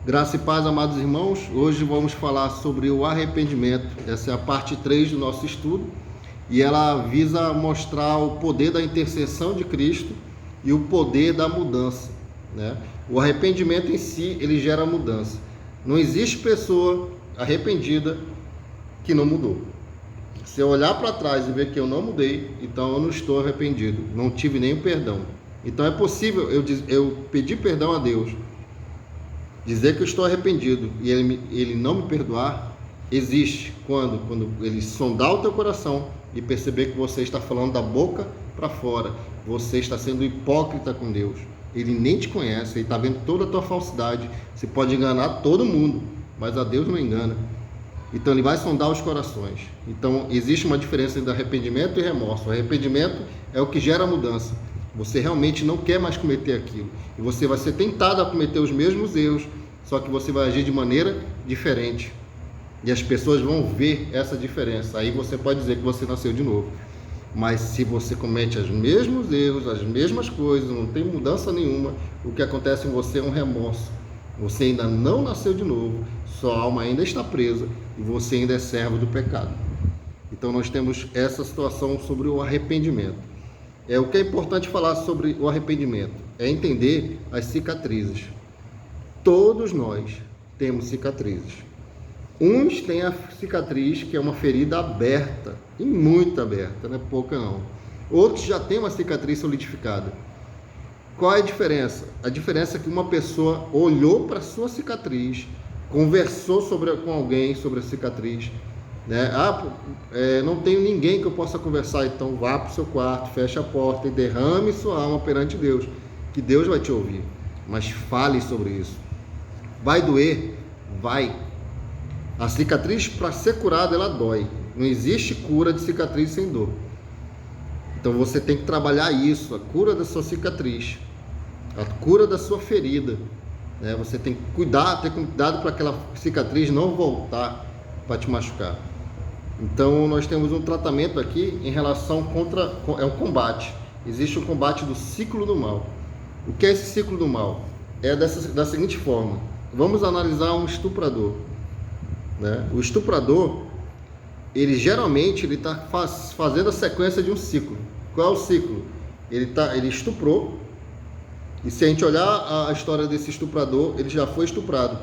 Graça e paz, amados irmãos. Hoje vamos falar sobre o arrependimento. Essa é a parte 3 do nosso estudo e ela visa mostrar o poder da intercessão de Cristo e o poder da mudança, né? O arrependimento em si, ele gera mudança. Não existe pessoa arrependida que não mudou. Se eu olhar para trás e ver que eu não mudei, então eu não estou arrependido, não tive nenhum perdão. Então é possível eu pedir perdão a Deus, dizer que eu estou arrependido e ele não me perdoar. Existe quando ele sondar o teu coração e perceber que você está falando da boca para fora, você está sendo hipócrita com Deus. Ele nem te conhece, ele está vendo toda a tua falsidade. Você pode enganar todo mundo, mas a Deus não engana. Então ele vai sondar os corações. Então existe uma diferença entre arrependimento e remorso. O arrependimento é o que gera mudança. Você realmente não quer mais cometer aquilo. E você vai ser tentado a cometer os mesmos erros, só que você vai agir de maneira diferente. E as pessoas vão ver essa diferença. Aí você pode dizer que você nasceu de novo. Mas se você comete os mesmos erros, as mesmas coisas, não tem mudança nenhuma, o que acontece em você é um remorso. Você ainda não nasceu de novo, sua alma ainda está presa e você ainda é servo do pecado. Então nós temos essa situação sobre o arrependimento. O que é importante falar sobre o arrependimento é entender as cicatrizes. Todos nós temos cicatrizes. Uns têm a cicatriz que é uma ferida aberta, e muito aberta, não é pouca não. Outros já têm uma cicatriz solidificada. Qual é a diferença? A diferença é que uma pessoa olhou para a sua cicatriz, conversou com alguém sobre a cicatriz, né? Não tenho ninguém que eu possa conversar, então vá para o seu quarto, feche a porta e derrame sua alma perante Deus, que Deus vai te ouvir. Mas fale sobre isso. Vai doer? Vai. A cicatriz, para ser curada, ela dói. Não existe cura de cicatriz sem dor. Então você tem que trabalhar isso, a cura da sua cicatriz, a cura da sua ferida, né? Você tem que ter cuidado para aquela cicatriz não voltar para te machucar. Então nós temos um tratamento aqui em relação é um combate. Existe o combate do ciclo do mal. O que é esse ciclo do mal? É da seguinte forma: vamos analisar um estuprador, né? O estuprador, ele geralmente está fazendo a sequência de um ciclo. Qual é o ciclo? Ele estuprou, e se a gente olhar a história desse estuprador, ele já foi estuprado.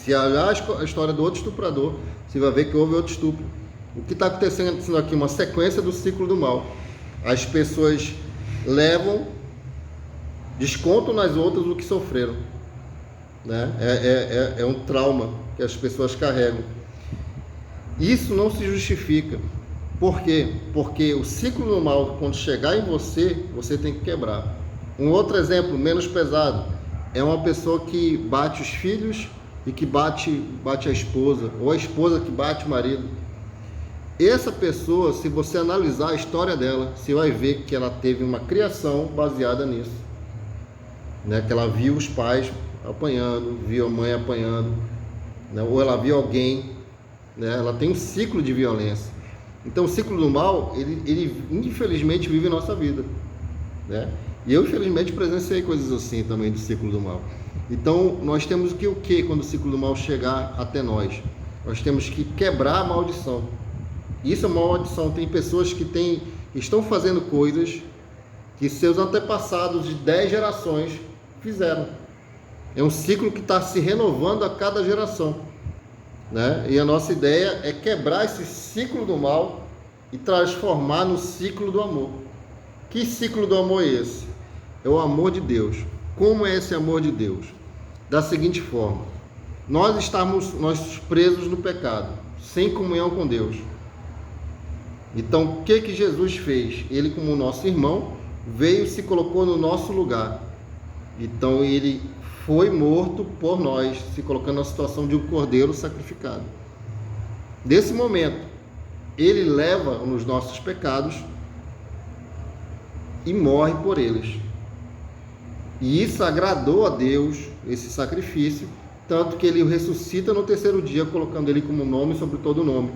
Se olhar a história do outro estuprador, você vai ver que houve outro estupro. O que está acontecendo aqui? Uma sequência do ciclo do mal. As pessoas descontam nas outras o que sofreram, né? É um trauma que as pessoas carregam. Isso não se justifica. Por quê? Porque o ciclo do mal, quando chegar em você, você tem que quebrar. Um outro exemplo, menos pesado, é uma pessoa que bate os filhos e que bate a esposa, ou a esposa que bate o marido. Essa pessoa, se você analisar a história dela, você vai ver que ela teve uma criação baseada nisso, né? Que ela viu os pais apanhando, viu a mãe apanhando, né? Ou ela viu alguém, né? Ela tem um ciclo de violência. Então o ciclo do mal, ele infelizmente vive em nossa vida, né? E eu infelizmente presenciei coisas assim também do ciclo do mal. Então nós temos que o que quando o ciclo do mal chegar até nós? Nós temos que quebrar a maldição. Isso é uma maldição. Tem pessoas que estão fazendo coisas que seus antepassados de 10 gerações fizeram. É um ciclo que está se renovando a cada geração, né? E a nossa ideia é quebrar esse ciclo do mal e transformar no ciclo do amor. Que ciclo do amor é esse? É o amor de Deus. Como é esse amor de Deus? Da seguinte forma: nós estamos presos no pecado, sem comunhão com Deus. Então o que Jesus fez? Ele, como nosso irmão, veio e se colocou no nosso lugar. Então ele foi morto por nós, se colocando na situação de um cordeiro sacrificado. Nesse momento, ele leva os nossos pecados e morre por eles. E isso agradou a Deus, esse sacrifício, tanto que ele o ressuscita no terceiro dia, colocando ele como nome sobre todo nome,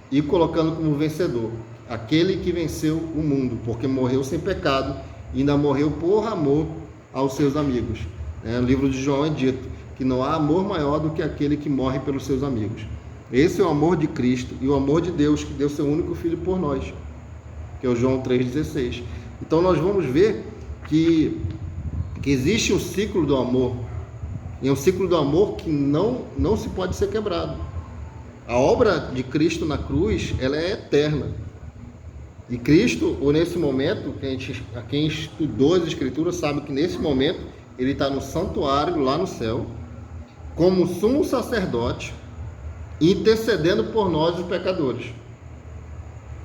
e colocando como vencedor, aquele que venceu o mundo, porque morreu sem pecado, e ainda morreu por amor aos seus amigos. No livro de João é dito que não há amor maior do que aquele que morre pelos seus amigos. Esse é o amor de Cristo e o amor de Deus, que deu seu único Filho por nós, que é o João 3,16. Então nós vamos ver que existe um ciclo do amor, e é um ciclo do amor que não se pode ser quebrado. A obra de Cristo na cruz, ela é eterna. E Cristo, ou nesse momento, quem estudou as Escrituras sabe que nesse momento ele está no santuário lá no céu, como sumo sacerdote, intercedendo por nós, os pecadores.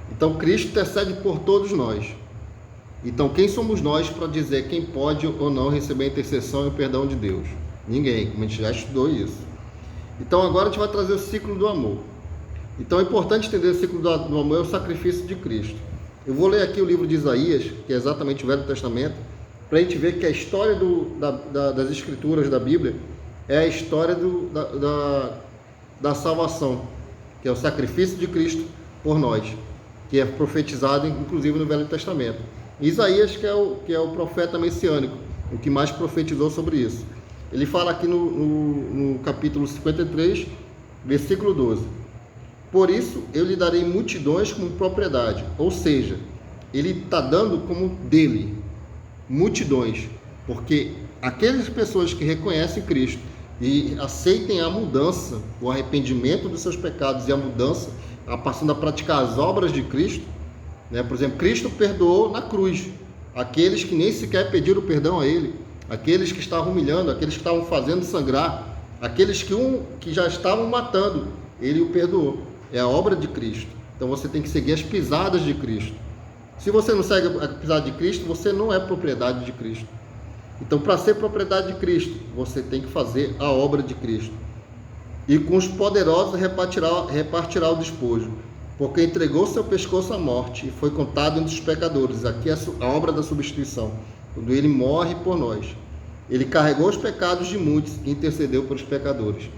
Então Cristo intercede por todos nós. Então quem somos nós para dizer quem pode ou não receber a intercessão e o perdão de Deus? Ninguém, como a gente já estudou isso. Então agora a gente vai trazer o ciclo do amor. Então é importante entender o ciclo do amor, é o sacrifício de Cristo. Eu vou ler aqui o livro de Isaías, que é exatamente o Velho Testamento, para a gente ver que a história das Escrituras da Bíblia é a história da salvação, que é o sacrifício de Cristo por nós, que é profetizado inclusive no Velho Testamento. Isaías, que é o profeta messiânico, o que mais profetizou sobre isso. Ele fala aqui no capítulo 53, versículo 12. Por isso eu lhe darei multidões como propriedade. Ou seja, ele está dando como dele, multidões. Porque aquelas pessoas que reconhecem Cristo e aceitem a mudança, o arrependimento dos seus pecados e a mudança, passando a praticar as obras de Cristo, né? Por exemplo, Cristo perdoou na cruz aqueles que nem sequer pediram perdão a Ele, aqueles que estavam humilhando, aqueles que estavam fazendo sangrar, aqueles que já estavam matando, Ele o perdoou. É a obra de Cristo. Então você tem que seguir as pisadas de Cristo. Se você não segue a pisada de Cristo, você não é propriedade de Cristo. Então, para ser propriedade de Cristo, você tem que fazer a obra de Cristo. E com os poderosos repartirá o despojo, porque entregou seu pescoço à morte e foi contado entre os pecadores. Aqui é a obra da substituição, quando ele morre por nós. Ele carregou os pecados de muitos e intercedeu pelos pecadores.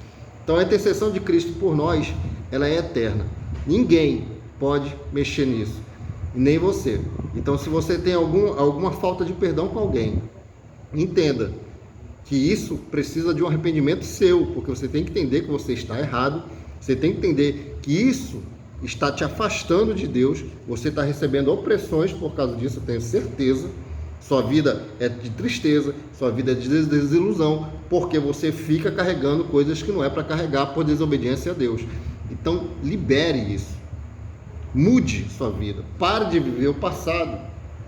Então a intercessão de Cristo por nós, ela é eterna. Ninguém pode mexer nisso, nem você. Então se você tem alguma falta de perdão com alguém, entenda que isso precisa de um arrependimento seu, porque você tem que entender que você está errado, você tem que entender que isso está te afastando de Deus, você está recebendo opressões por causa disso, eu tenho certeza. Sua vida é de tristeza, sua vida é de desilusão, porque você fica carregando coisas que não é para carregar por desobediência a Deus. Então, libere isso. Mude sua vida. Pare de viver o passado.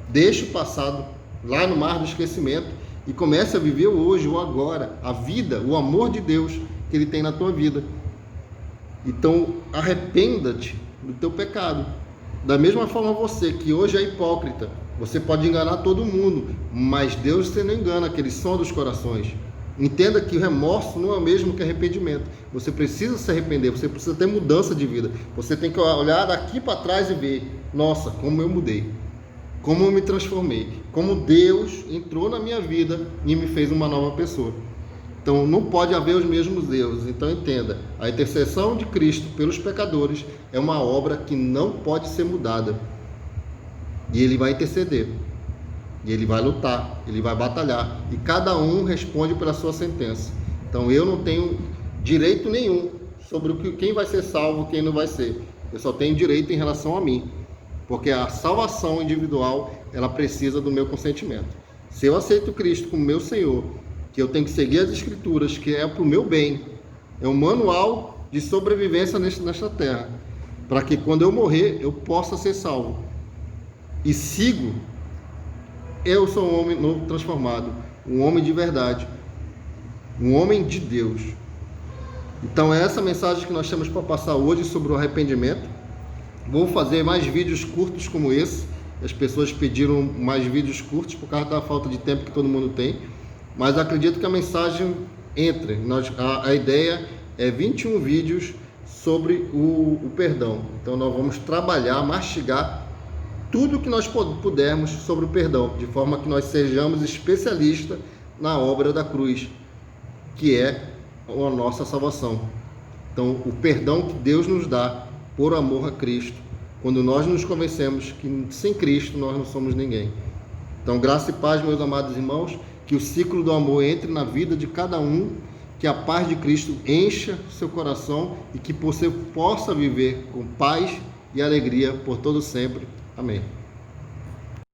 Deixe o passado lá no mar do esquecimento e comece a viver o hoje, o agora, a vida, o amor de Deus que Ele tem na tua vida. Então, arrependa-te do teu pecado. Da mesma forma você, que hoje é hipócrita, você pode enganar todo mundo, mas Deus você não engana, aquele som dos corações. Entenda que o remorso não é o mesmo que arrependimento. Você precisa se arrepender, você precisa ter mudança de vida. Você tem que olhar daqui para trás e ver, nossa, como eu mudei, como eu me transformei, como Deus entrou na minha vida e me fez uma nova pessoa. Então não pode haver os mesmos erros. Então entenda, a intercessão de Cristo pelos pecadores é uma obra que não pode ser mudada. E Ele vai interceder, e Ele vai lutar, Ele vai batalhar, e cada um responde pela sua sentença. Então eu não tenho direito nenhum sobre quem vai ser salvo, quem não vai ser. Eu só tenho direito em relação a mim, porque a salvação individual, ela precisa do meu consentimento. Se eu aceito Cristo como meu Senhor, que eu tenho que seguir as Escrituras, que é para o meu bem, é um manual de sobrevivência nesta terra, para que quando eu morrer, eu possa ser salvo. E sigo, eu sou um homem novo transformado, um homem de verdade, um homem de Deus. Então é essa mensagem que nós temos para passar hoje sobre o arrependimento. Vou fazer mais vídeos curtos como esse. As pessoas pediram mais vídeos curtos por causa da falta de tempo que todo mundo tem, mas acredito que a mensagem entre. A ideia é 21 vídeos sobre o perdão. Então nós vamos trabalhar, mastigar tudo que nós pudermos sobre o perdão, de forma que nós sejamos especialistas na obra da cruz, que é a nossa salvação. Então, o perdão que Deus nos dá por amor a Cristo, quando nós nos convencemos que sem Cristo nós não somos ninguém. Então, graça e paz, meus amados irmãos, que o ciclo do amor entre na vida de cada um, que a paz de Cristo encha seu coração e que você possa viver com paz e alegria por todo sempre. Amém.